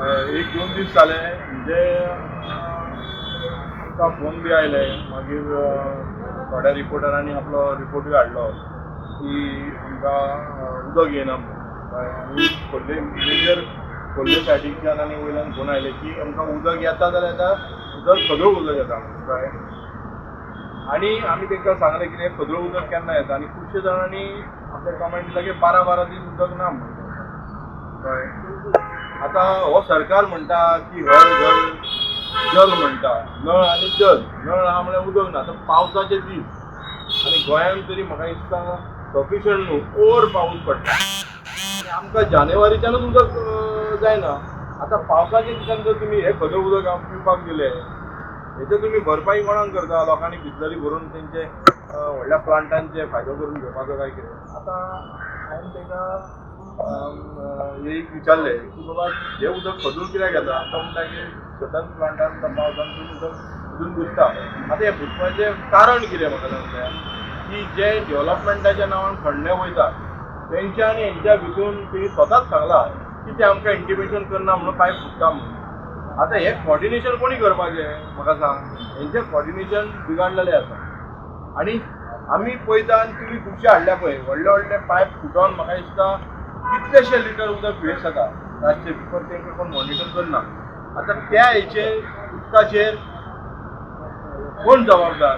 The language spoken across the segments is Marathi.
एक दोन दीस जाले म्हणजे आमकां फोन बी आयले मागीर थोड्या रिपोर्टरांनी आपलो रिपोर्टूय हाडलो की आमकां उदक येना म्हणून आनी खोर्ले मेजर खोर्ले सायडीच्यान आनी वयल्यान फोन आयले की आमकां उदक येता जाल्यार येता उदक सदळ उदक येता म्हणून कळ्ळें. आनी आमी तांकां सांगलें कितें सदळ उदक केन्ना येता आनी खुबशे जाणांनी आपले कमेंट दिला की 12 दीस उदक ना म्हणून कळ्ळें. आतां हो सरकार म्हणटा की हर घर जल म्हणटा, नळ आनी जल. नळ हा म्हळ्यार उदक ना. आतां पावसाचे दीस आनी गोंयांत तरी म्हाका दिसता सफिशंट न्हू ओवर पावस पडटा आनी आमकां जानेवारीच्यानूच उदक जायना. आतां पावसाच्या दिसान जर तुमी हे खरें उदक पिवपाक दिलें हेचे तुमी भरपाई कोणाक करता? लोकांनी बिसलरी भरून तेंचे व्हडल्या प्लांटांचे फायदो करून घेवपाचो काय कितें? आतां हांवें तांकां एक विचारलें की बाबा हे उदक खदूळ कित्याक येता? तो म्हणटा की सतत प्लांटान पावसान उदक खदून घुसता. आतां हें घुसपाचें कारण कितें म्हाका सांगता की जे डेव्हलपमेंटाच्या नांवान खणले वयता तेंच्या आनी हेंच्या भितून तेणी स्वताच सांगलां की ते आमकां इंटिमेशन करना म्हणून पायप फुटता म्हणून. आतां हें कॉर्डिनेशन कोणी करपाचें म्हाका सांग? हेंचें कॉर्डिनेशन बिगाडलेलें आसा आनी आमी पळयता आनी तुमी खुबशे हाडल्या पळय व्हडले व्हडले पायप फुटोवन म्हाका दिसता कितलेशे लिटर उदक वेस्ट जाता रातचे भितर तेंकां कोण मॉनिटर करना. आतां त्या हेचेर उदकाचेर कोण जबाबदार?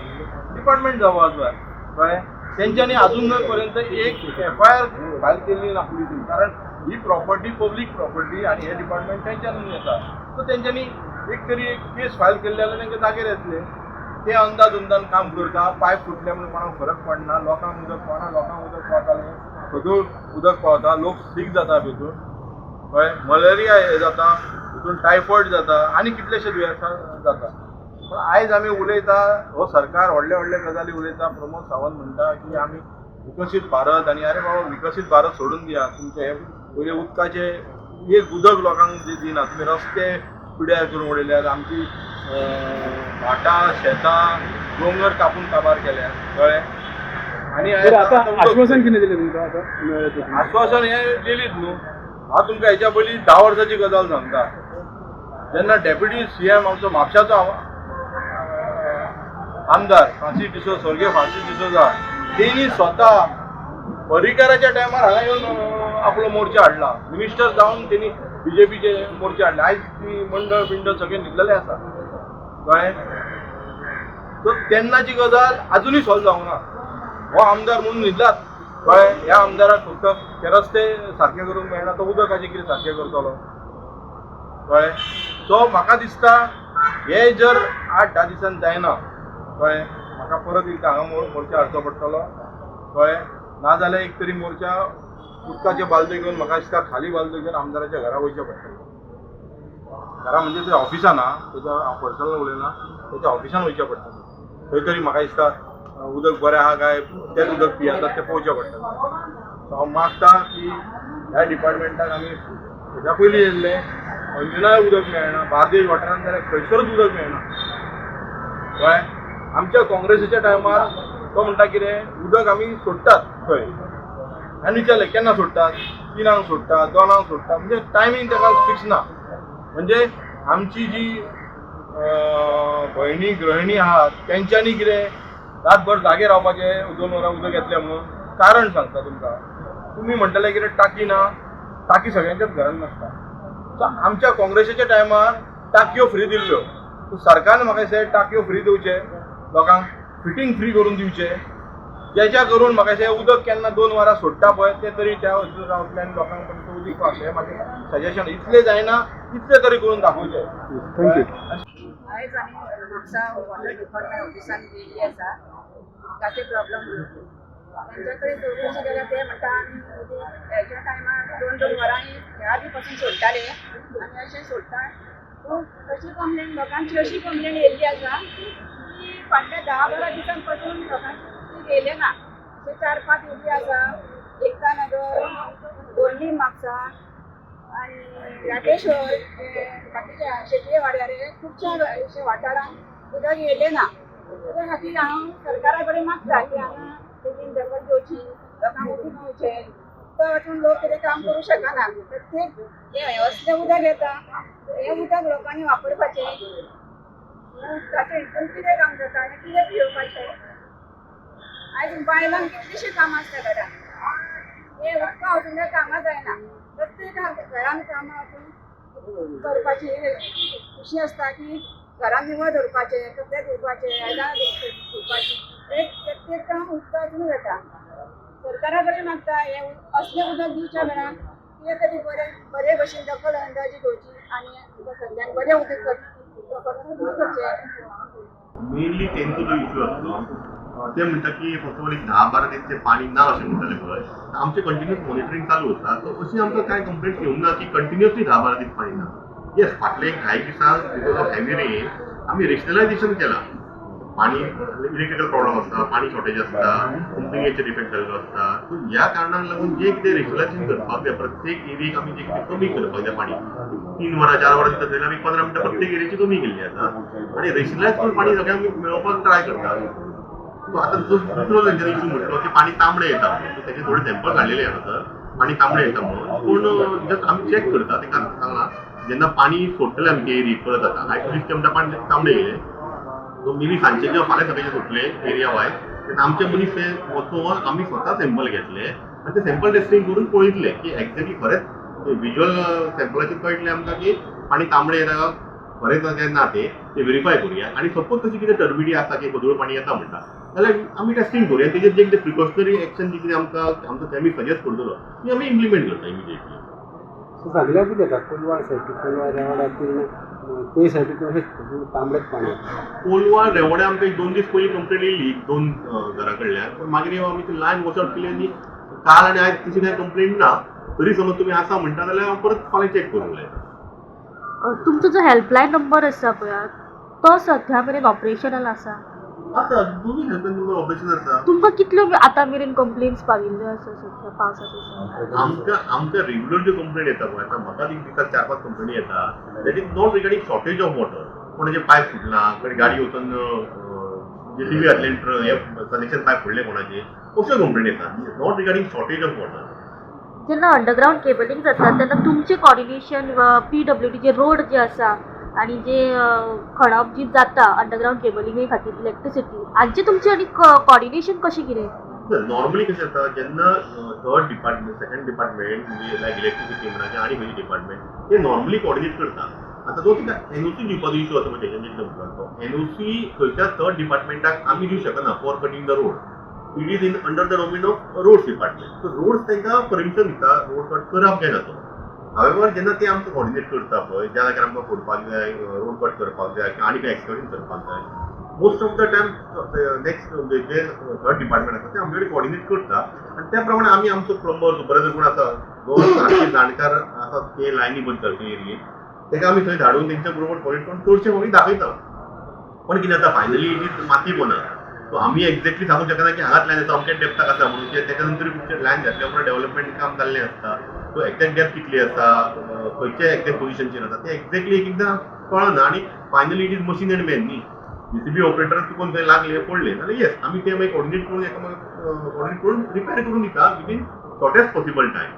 डिपार्टमेंट जबाबदार कळ्ळें. तेंच्यांनी अजून पर्यंत एक FIR फायल केल्ली ना पुलिसांनी. कारण ही प्रॉपर्टी पब्लीक प्रॉपर्टी आनी हे डिपार्टमेंट तेंच्यानी येता. सो तेंच्यांनी एक तरी एक केस फायल केल्ली जाल्यार तेंकां जागेर येतले. ते अंदाज काम करता. पायप फुटले म्हणून कोणाक फरक पडना. लोकांक उदक पावतालें खदूळ उदक पावता. लोक सीक जाता भितून कळ्ळें. मलेरिया हे जाता भितून, टायफॉयड जाता आनी कितलेशे दुयेंसां जाता. पण आयज आमी उलयता हो सरकार व्हडले व्हडले गजाली उलयता. प्रमोद सावंत म्हणटा की आमी विकसीत भारत आनी अरे बाबा विकसीत भारत सोडून दिया. तुमचे हे पयले उदकाचे एक उदक लोकांक दिना. तुमी रस्ते पिड्यार करून उडयल्यात. आमची भाटां शेतां दोंगर कापून काबार केल्या कळ्ळें. आनी आश्वासन कितें दिलें तुमकां आतां? आश्वासन हें दिलीत न्हू. हांव तुमकां हेच्या पयलीं 10 वर्सांची गजाल सांगता. जेन्ना डेप्युटी CM आमचो म्हापशाचो आमदार फ्रांसीस डिसोजा स्वर्गीय फ्रांसीस डिसोजा तेणी स्वता पर्रीकाराच्या टायमार हांगा येवन आपलो मोर्चा हाडला. मिनिस्टर जावन तेणी BJPचे मोर्चे हाडले. आयज ती मंडळ बिंडळ सगळे न्हिदलेले आसा कळ्ळें. सो तेन्नाची गजाल अजुनूय सॉल्व जावंक ना. हो आमदार म्हणून न्हिदलात कळ्ळें. ह्या आमदाराक फक्त ते रस्ते सारके करूंक मेळना तो उदकाचें कितें सारकें करतलो कळ्ळें. सो म्हाका दिसता हे जर 8-10 दिसान जायना कळ्ळें म्हाका परत एकदां हांगा मोर्चा हाडचो पडटलो कळ्ळें. नाजाल्यार एक तरी मोर्चा उदकाचे बालदे घेवन म्हाका दिसता खाली बालदे घेवन आमदाराच्या घरा वयचें पडटलें. घरा म्हणजे ते ऑफिसान ना तेच्या हांव पर्सनल उलयना तेच्या ऑफिसान वयचें पडटलें. थंय तरी म्हाका दिसता उदक बरें आहा काय तेंच उदक पियेतात तें पळोवचें पडटलें. सो हांव मागता की ह्या डिपार्टमेंटाक आमी हेच्या पयलीं येयल्ले अंजुनाय उदक मेळना. बार्देश वाठारांत जाल्यार खंयसरूच उदक मेळना कळ्ळें. आमच्या काँग्रेसीच्या टायमार तो म्हणटा कितें उदक आमी सोडटात खंय. आनी विचारलें केन्ना सोडटात? 3 सोडटात 2 सोडटात. म्हणजे टायमींग ताका फिक्स ना. म्हणजे आमची जी भयणी गृहिणी आहात तेंच्यांनी कितें रातभर जागे रावपाचें 2 वरां उदक येतलें म्हणून कारण सांगता तुमकां. तुमी म्हणटले कितें टाकी ना. टाकी सगळ्यांच्याच घरांत नासता. सो आमच्या काँग्रेसीच्या टायमार टाकयो फ्री दिल्ल्यो. सो सरकारान म्हाका दिसता टाकयो फ्री दिवचे लोकांक फिटींग फ्री करून दिवचें जेच्या करून म्हाका दिसता उदक केन्ना 2 वरां सोडटा पळय ते तरी त्या वचून रावतले आनी लोकांक पर्यंत उदीक पावतलें. म्हाजें सजेशन इतलें जायना तितलें तरी करून दाखोवचें. थँक्यू. आयज आमी म्हापसा वॉटर डिपार्टमेंट ऑफिसान गेल्ली आसा. ताचे प्रॉब्लम तेंच्या कडेन चवकशी केल्यार ते म्हणटा आमी हेच्या टायमार 2-2 वरांनी ह्या आदी पासून सोडटाले आनी अशें सोडटा. पूण अशी कंप्लेन लोकांची अशी कंप्लेन येयल्ली आसा की फाटल्या 10-12 दिसां पासून लोकांची येयले ना. अशे 4-5 येयल्ली आसा. एकता नगर, गोंडी म्हापसा आनी राकेश्वर बाकीच्या शेटये वाड्यार खुबशा वाठारांत उदक येयलें ना. त्या खातीर हांव सरकारा कडेन मागता की हांगा बेगीन दखल घेवची लोकांक उदीक दिवचें उदका वचून लोक कितें काम करूं शकना प्रत्येक हे असलें उदक येता हे उदक लोकांनी वापरपाचें उदकाचें हितून कितें काम जाता आनी कितें पिवपाचें आयज बायलांक कितलींशीं कामां आसता घरान हे उदका वचून तें कामां जायना प्रत्येक घरान कामां वचून करपाची खुशी आसता की घरान निवळ दवरपाचें कपडे धुवपाचे आयदनां धुवपाची एक प्रत्येक काम उदका वचून जाता सरकारा कडेन मागता हे असलें उदक दिवच्या वेळार कितें तरी बरे भशेन दखल अंदाजी घेवची आनी आमकां सगळ्यांक बरें उदक करचें मेनली तेंचो जो इश्यू आसलो ते म्हणटा की फक्त ऑल 10-12 दीस ते पाणी ना अशें म्हणटाले पळय आमचें कंटिन्यूस मॉनिटरींग चालू आसा सो अशी आमकां कांय कंप्लेंट्स येवंक ना की कंटिन्युअसली 10-12 दीस पाणी ना येस फाटले कांय दिसांक बिकॉज ऑफ हेवी रेन आमी रेशनलायझेशन केलां पाणी इलेक्ट्रिकल प्रॉब्लम आसता पाणी शॉर्टेज आसता पंपिंगेचेर इफेक्ट जाल्लो आसता सो ह्या कारणाक लागून जे कितें रेशनलायझेशन करपाक जाय प्रत्येक एरियेक आमी जे कितें कमी करपाक जाय पाणी 3 वरां 4 वरां दिता जाल्यार आमी 15 मिनटां प्रत्येक एरियेची कमी केल्ली आसा आनी रेशनलायज करून पाणी सगळ्यांक मेळोवपाक ट्राय करता सो आतां दुसरो तेंच्यानी इशू म्हटलो की पाणी तांबडें येता सो तेचे थोडे सॅम्पल काडलेले आसा सर पाणी तांबडें येता म्हणून पूण जस्ट आमी चॅक करता तेंकां सांगलां जेन्ना पाणी सोडटले आमी ते एरियेक परत आतां आयज म्हणटा पाणी तांबडें येयलें सो मेबी सांजचे किंवा फाल्यां सकाळचे सुटले एरिया वायज तेन्ना आमचे मनीस ते वचून आमी स्वता सॅम्पल घेतले आनी ते सॅम्पल टेस्टिंग करून पळयतले की एक्झॅक्टली खरेंच विज्युअल सॅम्पलाचेर कळटलें आमकां की पाणी तांबडें येता खरेंच काय ना ते व्हेरीफाय करुया आनी सपोज तशी कितें टर्बिडी आसा की गदूळ पाणी येता म्हणटा जाल्यार आमी टेस्टिंग करुया तेजेर जे कितें प्रिकॉशनरी एक्शन जी कितें आमकां आमचो कॅमिस्ट सजेस्ट करतलो ती आमी इम्प्लिमेंट करता इमिडिएटली सगळ्या कितें जाता कोलवा सायटी कोलवा रेवाड्यातील ते सायटी कशें तांबडेच पाणी कोलवा रेवड्या आमकां 2 दीस पयलीं कंप्लेन येयली 2 घरा कडल्यान पण मागीर आमी ती लायन वॉच आउट केली आनी काल आनी आयज तशी कांय कंप्लेन ना तरी समज तुमी आसा म्हणटा जाल्यार हांव परत फाल्यां चॅक करूंक लायता तुमचो जो हेल्पलायन नंबर आसा पळय तो सध्या मेरेन ऑपरेशनल आसा आसा दोनूय हेल्पलायन नंबर ऑपरेशन आसा तुमकां कितल्यो आतां मेरेन कंप्लेन्स पाविल्ल्यो आसा सध्या पावसाच्या आमकां रेग्युलर ज्यो कंप्लेन येता पळय आतां म्हाका एक दिसाक 4-5 कंप्लेनी येता that is not regarding shortage of water कोणाचे पायप फुटला कोणी गाडी वचून JCB घातलें हे कनेक्शन पायप फुडले कोणाचे अश्यो कंप्लेन येता not regarding shortage of water जेन्ना अंडरग्रावंड केबलिंग जाता तेन्ना तुमचें कॉर्डिनेशन PWD जे रोड जे आसा आनी जे खणप जी जाता अंडरग्रावंड केबलिंगे खातीर इलेक्ट्रिसिटी हांचे तुमचे आनी कॉर्डिनेशन कशें कितें नॉर्मली कशें जाता जेन्ना थर्ड डिपार्टमेंट सेकंड डिपार्टमेंट म्हणजे लायक इलेक्ट्रिसिटी म्हणा आनी खंयचे डिपार्टमेंट ते नॉर्मली कॉर्डिनेट करता आतां जो कितें NOC दिवपाचो इशू आसा पळय तेजें NOC खंयच्या थर्ड डिपार्टमेंटाक आमी दिवंक शकना for cutting the road it is in under the domain of roads department so roads तांकां परमिशन दिता रोड कट करप काय ना तो हावेवर जेन्ना ते आमकां कॉर्डिनेट करता पळय ज्या जाग्यार आमकां फोडपाक जाय रोड कट करपाक जाय किंवा आनी खंय एक्सकर्शन करपाक जाय most of the time next जे थर्ड डिपार्टमेंट आसा ते आमचे कडेन कॉर्डिनेट करता आनी त्या प्रमाणे आमी आमचो प्लंबर सुपरवायझर कोण आसा जो सारके जाणकार आसा ते लायनी बंद करचे एरियेक ताका आमी थंय धाडून तेंच्या बरोबर कॉर्डिनेट करून चडशे फावटी दाखयता पण कितें जाता फायनली इट इज माती पोना सो आमी एक्झॅक्टली सांगूंक शकना की हांगाच लायन येता अमक्या डेप्थाक आसा म्हणून तेच्या नंतर लायन घातल्या उपरांत डेव्हलपमेंट काम जाल्लें आसता सो एक्झॅक्ट डेप्थ कितली आसा खंयच्या एक्झॅक्ट पोजिशनचेर आसा ते एक्झॅक्टली एक एकदां कळना आनी finally it is machine end man न्ही JCB ऑपरेटर चुकून खंय लागले पडले जाल्यार येस आमी ते मागीर कॉर्डिनेट करून एका कॉर्डिनेट करून रिपेर करून दिता विदीन शॉर्टेस्ट पॉसिबल टायम